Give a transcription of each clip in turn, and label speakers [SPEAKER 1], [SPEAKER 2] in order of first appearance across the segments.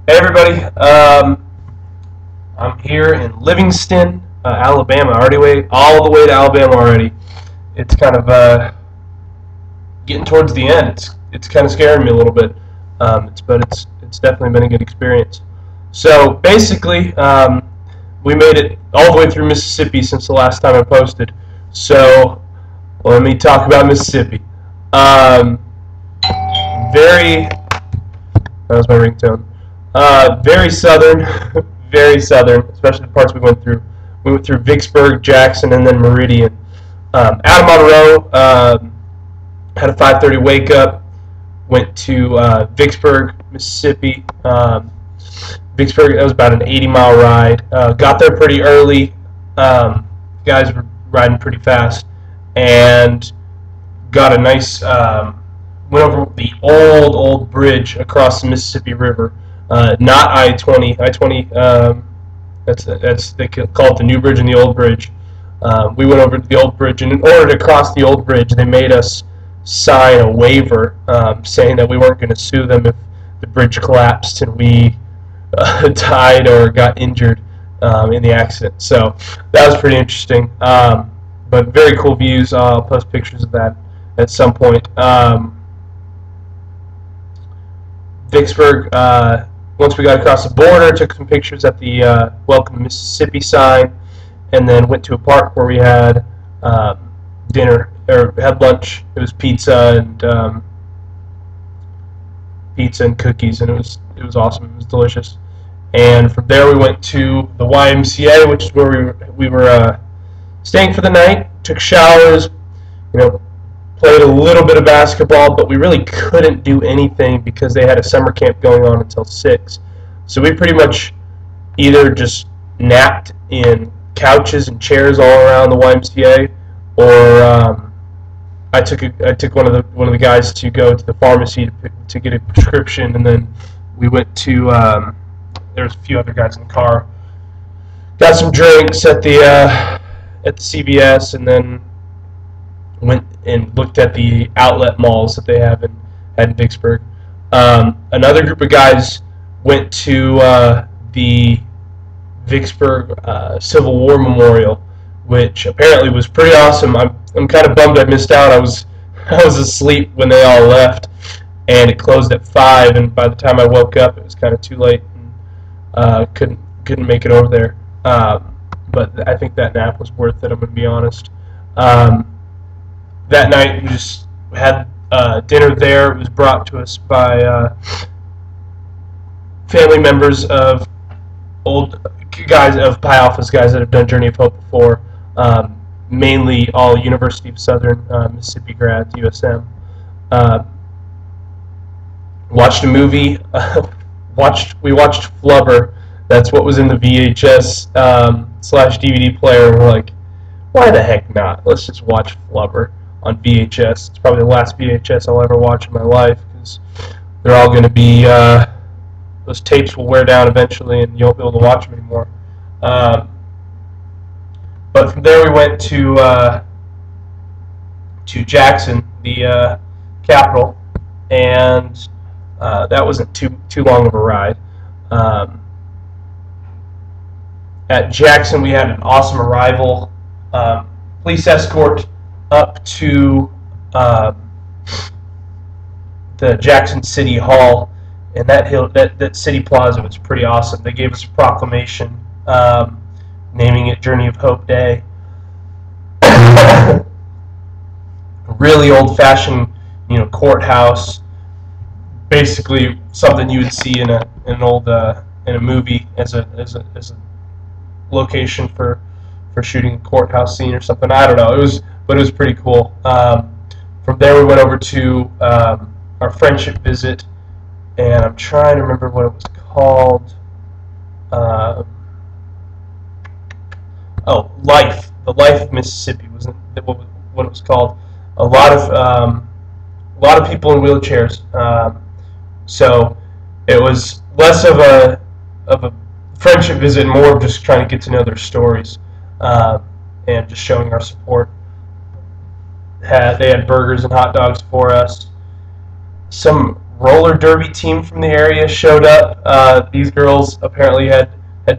[SPEAKER 1] Hey everybody, I'm here in Livingston, Alabama. All the way to Alabama already. It's kind of getting towards the end. It's kind of scaring me a little bit, but it's definitely been a good experience. So basically, we made it all the way through Mississippi since the last time I posted. So let me talk about Mississippi. Very That was my ringtone. Very southern, very southern, especially the parts we went through. We went through Vicksburg, Jackson, and then Meridian. Out of Monroe, had a 5:30 wake up. Went to Vicksburg, Mississippi. Vicksburg, that was about an 80-mile ride. Got there pretty early. Guys were riding pretty fast, and got a nice. Went over the old bridge across the Mississippi River, not I-20. I-20, they call it the new bridge and the old bridge. We went over to the old bridge, and in order to cross the old bridge, they made us sign a waiver saying that we weren't going to sue them if the bridge collapsed and we died or got injured in the accident. So that was pretty interesting, but very cool views. I'll post pictures of that at some point. Vicksburg, once we got across the border, took some pictures at the Welcome to Mississippi sign, and then went to a park where we had dinner, or had lunch. It was pizza and cookies, and it was awesome. It was delicious. And from there we went to the YMCA, which is where we were staying for the night. Took showers, played a little bit of basketball, but we really couldn't do anything because they had a summer camp going on until 6. So we pretty much either just napped in couches and chairs all around the YMCA, or I took one of the guys to go to the pharmacy to get a prescription, and then we went to there was a few other guys in the car, got some drinks at the CVS, and then went and looked at the outlet malls that they have in Vicksburg. Another group of guys went to the Vicksburg Civil War Memorial, which apparently was pretty awesome. I'm kind of bummed I missed out. I was asleep when they all left, and it closed at 5. And by the time I woke up, it was kind of too late, and couldn't make it over there. But I think that nap was worth it. I'm going to be honest. That night we just had dinner there. It was brought to us by family members of old guys of Pi Alphas, guys that have done Journey of Hope before. Mainly all University of Southern Mississippi grads, USM. Watched a movie. We watched Flubber. That's what was in the VHS / DVD player. We're like, why the heck not? Let's just watch Flubber on VHS. It's probably the last VHS I'll ever watch in my life, because they're all going to be those tapes will wear down eventually, and you won't be able to watch them anymore. But from there we went to Jackson, the capital, and that wasn't too long of a ride. At Jackson we had an awesome arrival. Police escort up to the Jackson City Hall, and that city plaza was pretty awesome. They gave us a proclamation naming it Journey of Hope Day. Really old-fashioned, courthouse. Basically something you would see in a movie as a location for shooting a courthouse scene or something. I don't know. It was pretty cool. From there we went over to our friendship visit, and I'm trying to remember what it was called. Life. The Life of Mississippi was what it was called. A lot of people in wheelchairs. So it was less of a friendship visit, and more of just trying to get to know their stories, and just showing our support. They had burgers and hot dogs for us. Some roller derby team from the area showed up. These girls apparently had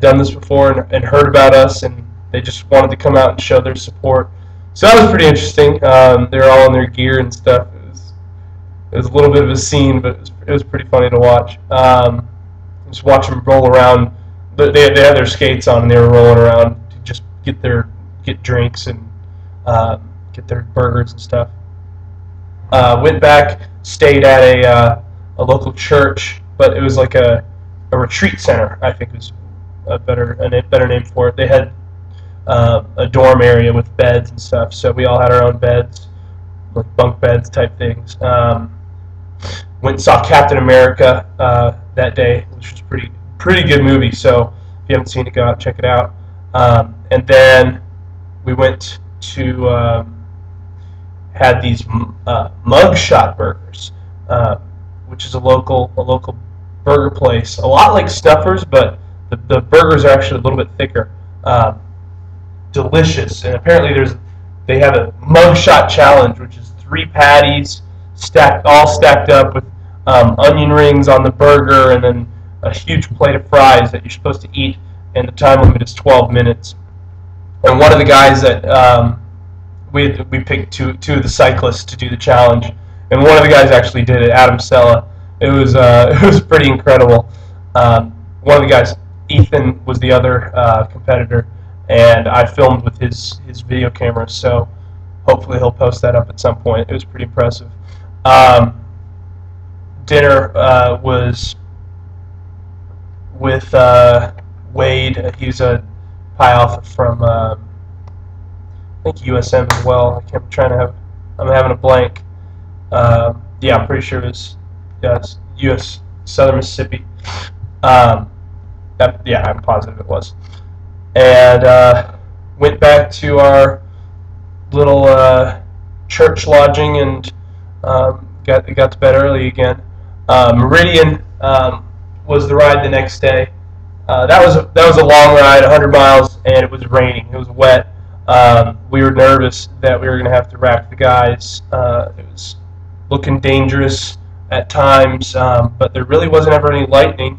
[SPEAKER 1] done this before and heard about us, and they just wanted to come out and show their support. So that was pretty interesting. They were all in their gear and stuff. It was a little bit of a scene, but it was pretty funny to watch. Just watch them roll around. They had their skates on, and they were rolling around to just get drinks and get their burgers and stuff. Went back, stayed at a local church, but it was like a retreat center, I think was a better name for it. They had a dorm area with beds and stuff, so we all had our own beds, like bunk beds type things. Went and saw Captain America that day, which was pretty good movie. So if you haven't seen it, go out and check it out. And then we went to had these Mugshot Burgers, which is a local burger place. A lot like Snuffers, but the burgers are actually a little bit thicker. Delicious, and apparently they have a Mugshot Challenge, which is 3 patties all stacked up with onion rings on the burger, and then a huge plate of fries that you're supposed to eat, and the time limit is 12 minutes. And one of the guys that we picked two of the cyclists to do the challenge, and one of the guys actually did it, Adam Sella. It was pretty incredible. One of the guys, Ethan, was the other competitor, and I filmed with his video camera, so hopefully he'll post that up at some point. It was pretty impressive. Dinner was with Wade. He's a Pi Alpha from I think USM as well. I'm having a blank. Yeah, I'm pretty sure it's US Southern Mississippi. Yeah, I'm positive it was. And went back to our little church lodging and got to bed early again. Meridian was the ride the next day. That was a long ride, 100 miles, and it was raining. It was wet. We were nervous that we were going to have to rack the guys. It was looking dangerous at times, but there really wasn't ever any lightning,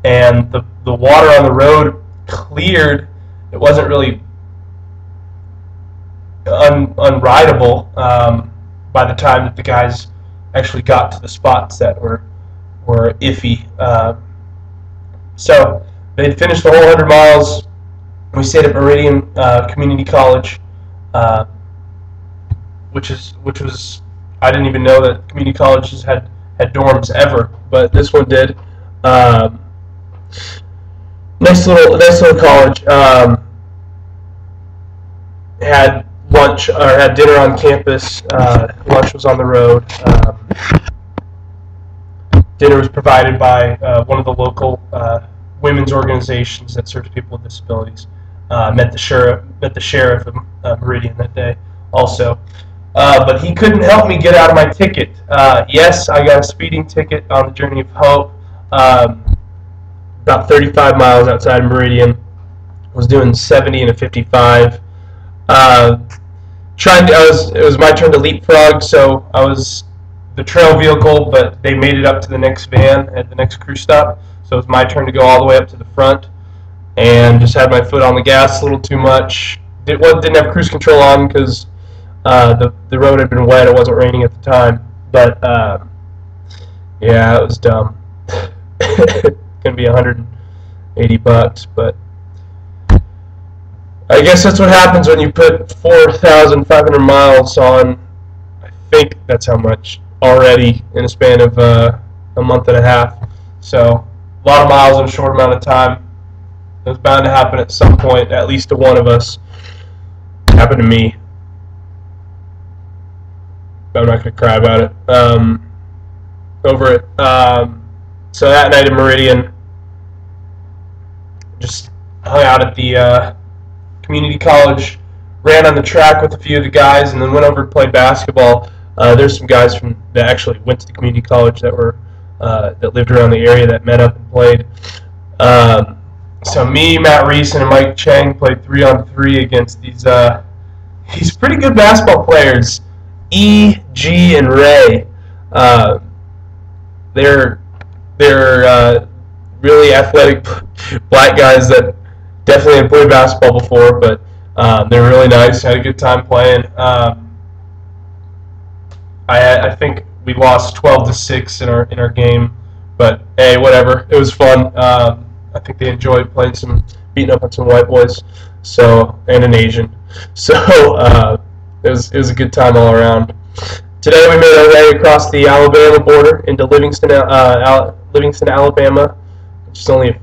[SPEAKER 1] and the water on the road cleared. It wasn't really unrideable by the time that the guys actually got to the spots that were iffy. So they'd finished the whole 100 miles. We stayed at Meridian Community College, which was, I didn't even know that community colleges had dorms ever, but this one did. Nice little college. Had lunch or had dinner on campus. Lunch was on the road. Dinner was provided by one of the local women's organizations that serves people with disabilities. Met the sheriff of Meridian that day also. But he couldn't help me get out of my ticket. Yes, I got a speeding ticket on the Journey of Hope. About 35 miles outside Meridian. I was doing 70 and a 55. It was my turn to leapfrog, so I was the trail vehicle, but they made it up to the next van at the next crew stop. So it was my turn to go all the way up to the front, and just had my foot on the gas a little too much. Didn't have cruise control on because the road had been wet. It wasn't raining at the time, but yeah, it was dumb. Gonna be $180, but I guess that's what happens when you put 4,500 miles on. I think that's how much already in a span of a month and a half. So a lot of miles in a short amount of time. It was bound to happen at some point, at least to one of us. It happened to me. But I'm not going to cry about it. Over it. So that night in Meridian, just hung out at the community college, ran on the track with a few of the guys, and then went over to play basketball. There's some guys that actually went to the community college that lived around the area that met up and played. So me, Matt Reeson, and Mike Chang played 3-on-3 against these pretty good basketball players, E, G, and Ray. they're really athletic black guys that definitely had played basketball before, but they were really nice. Had a good time playing. I think we lost 12-6 in our game, but hey, whatever. It was fun. I think they enjoyed playing beating up on some white boys, and an Asian. So it was a good time all around. Today we made our way across the Alabama border into Livingston, Alabama, which is only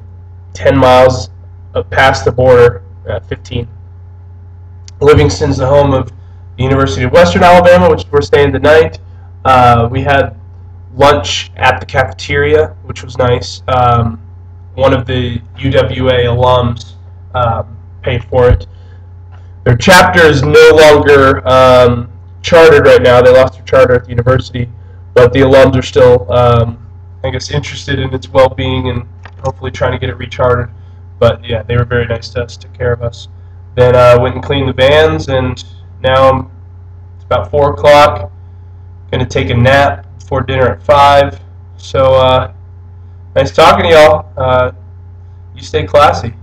[SPEAKER 1] 10 miles past the border, 15. Livingston's the home of the University of Western Alabama, which we're staying tonight. We had lunch at the cafeteria, which was nice. One of the UWA alums paid for it. Their chapter is no longer chartered right now. They lost their charter at the university, but the alums are still, I guess, interested in its well-being and hopefully trying to get it rechartered. But yeah, they were very nice to us, took care of us. Then went and cleaned the vans, and now it's about 4 o'clock. Gonna take a nap before dinner at 5. So nice talking to y'all. You stay classy.